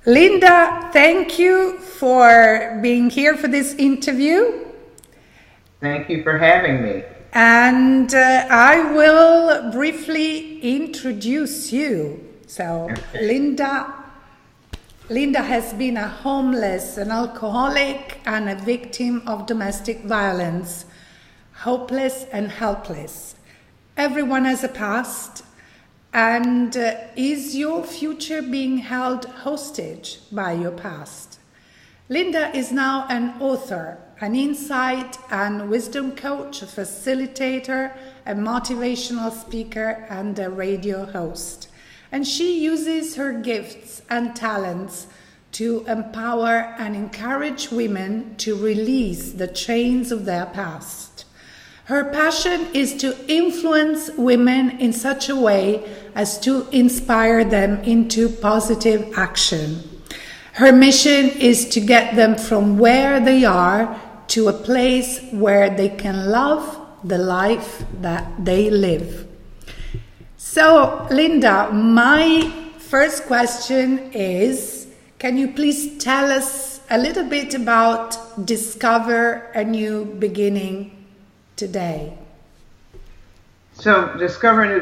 Linda, thank you for being here for this interview. Thank you for having me. And I will briefly introduce you. So, Linda has been a homeless, an alcoholic, and a victim of domestic violence, hopeless and helpless. Everyone has a past. And is your future being held hostage by your past? Linda is now an author, an insight and wisdom coach, a facilitator, a motivational speaker, and a radio host. And she uses her gifts and talents to empower and encourage women to release the chains of their past. Her passion is to influence women in such a way as to inspire them into positive action. Her mission is to get them from where they are to a place where they can love the life that they live. So, Linda, my first question is, can you please tell us a little bit about Discover a New Beginning today? So Discover a New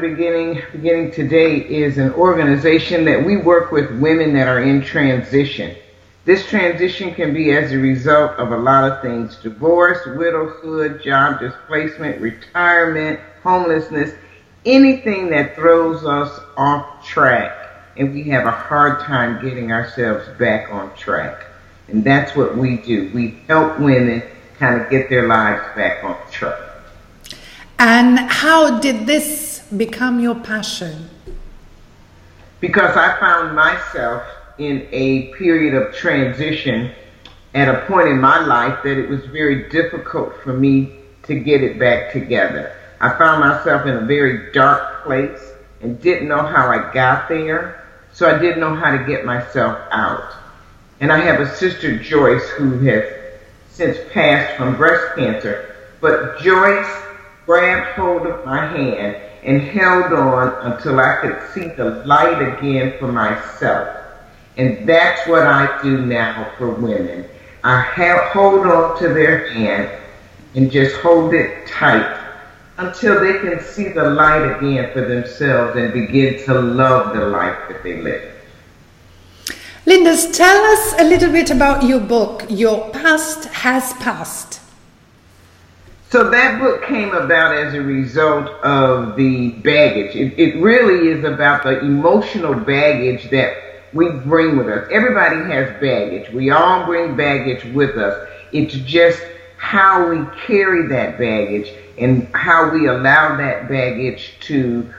Beginning Today is an organization that we work with women that are in transition. This transition can be as a result of a lot of things: divorce, widowhood, job displacement, retirement, homelessness, anything that throws us off track and we have a hard time getting ourselves back on track. And that's what we do. We help women kind of get their lives back on track. And how did this become your passion? Because I found myself in a period of transition at a point in my life that it was very difficult for me to get it back together. I found myself in a very dark place and didn't know how I got there, so I didn't know how to get myself out. And I have a sister, Joyce, who has since passed from breast cancer, but Joyce grabbed hold of my hand and held on until I could see the light again for myself. And that's what I do now for women. I hold on to their hand and just hold it tight until they can see the light again for themselves and begin to love the life that they live. Linda, tell us a little bit about your book, Your Past Has Passed. So that book came about as a result of the baggage. It really is about the emotional baggage that we bring with us. Everybody has baggage. We all bring baggage with us. It's just how we carry that baggage and how we allow that baggage to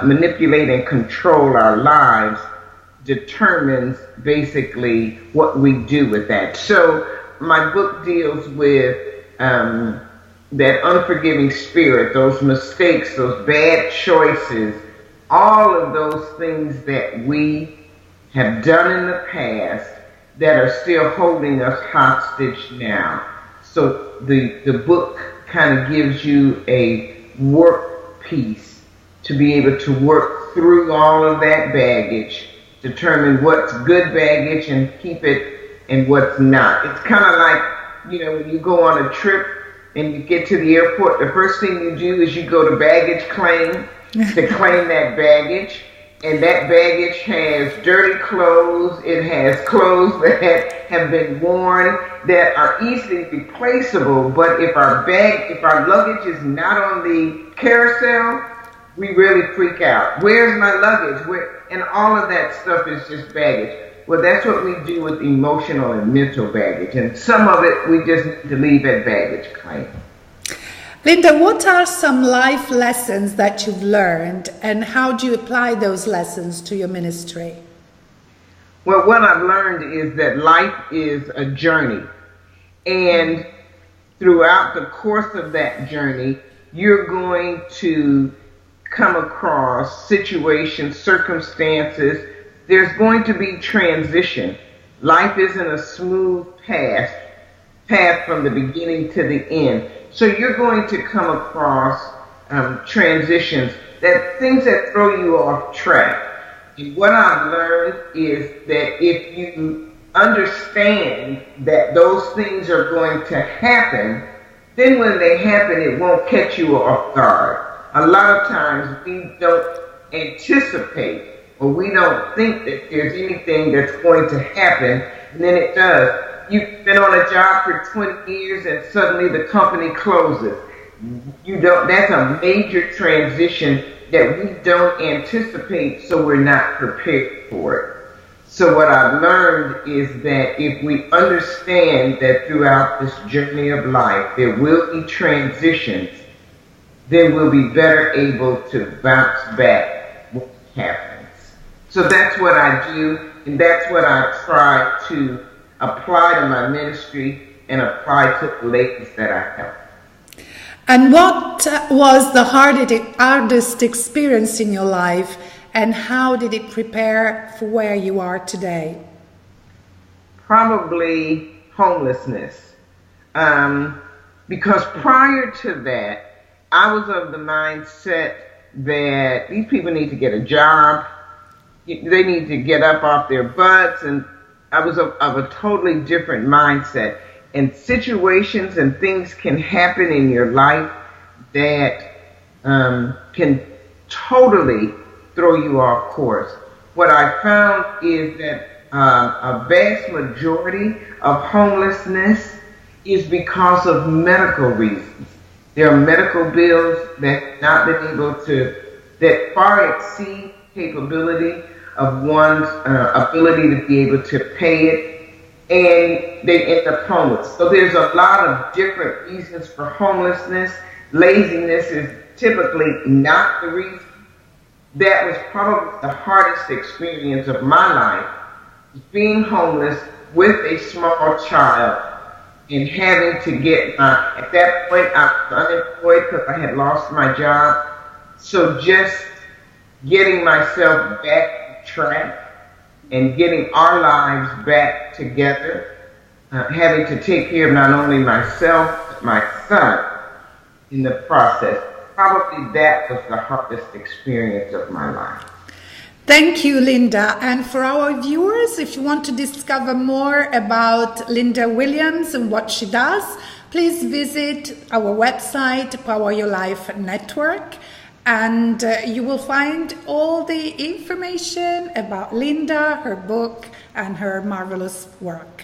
manipulate and control our lives determines basically what we do with that. So my book deals with that unforgiving spirit, those mistakes, those bad choices, all of those things that we have done in the past that are still holding us hostage now. So the book kind of gives you a work piece to be able to work through all of that baggage, determine what's good baggage and keep it and what's not. It's kind of like, when you go on a trip and you get to the airport, the first thing you do is you go to baggage claim to claim that baggage. And that baggage has dirty clothes. It has clothes that have been worn that are easily replaceable. But if our luggage is not on the carousel, we really freak out. Where's my luggage? And all of that stuff is just baggage. Well, that's what we do with emotional and mental baggage. And some of it we just need to leave at baggage claim. Linda, what are some life lessons that you've learned, and how do you apply those lessons to your ministry? Well, what I've learned is that life is a journey. And throughout the course of that journey, you're going to come across situations, circumstances. There's going to be transition. Life isn't a smooth path from the beginning to the end. So you're going to come across transitions, things that throw you off track. And what I've learned is that if you understand that those things are going to happen, then when they happen, it won't catch you off guard. A lot of times we don't anticipate or we don't think that there's anything that's going to happen, and then it does. You've been on a job for 20 years and suddenly the company closes. That's a major transition that we don't anticipate, so we're not prepared for it. So what I've learned is that if we understand that throughout this journey of life there will be transitions, then we'll be better able to bounce back when it happens. So that's what I do, and that's what I try to apply to my ministry and apply to the ladies that I help. And what was the hardest experience in your life, and how did it prepare for where you are today? Probably homelessness. Because prior to that, I was of the mindset that these people need to get a job, they need to get up off their butts, and I was of a totally different mindset. And situations and things can happen in your life that can totally throw you off course. What I found is that a vast majority of homelessness is because of medical reasons. There are medical bills that have not been able that far exceed capability of one's ability to be able to pay it, and they end up homeless. So there's a lot of different reasons for homelessness. Laziness is typically not the reason. That was probably the hardest experience of my life, being homeless with a small child and having to get at that point I was unemployed because I had lost my job. So just getting myself back on track and getting our lives back together, having to take care of not only myself, but my son in the process. Probably that was the hardest experience of my life. Thank you, Linda. And for our viewers, if you want to discover more about Linda Williams and what she does, please visit our website, Power Your Life Network, and you will find all the information about Linda, her book, and her marvelous work.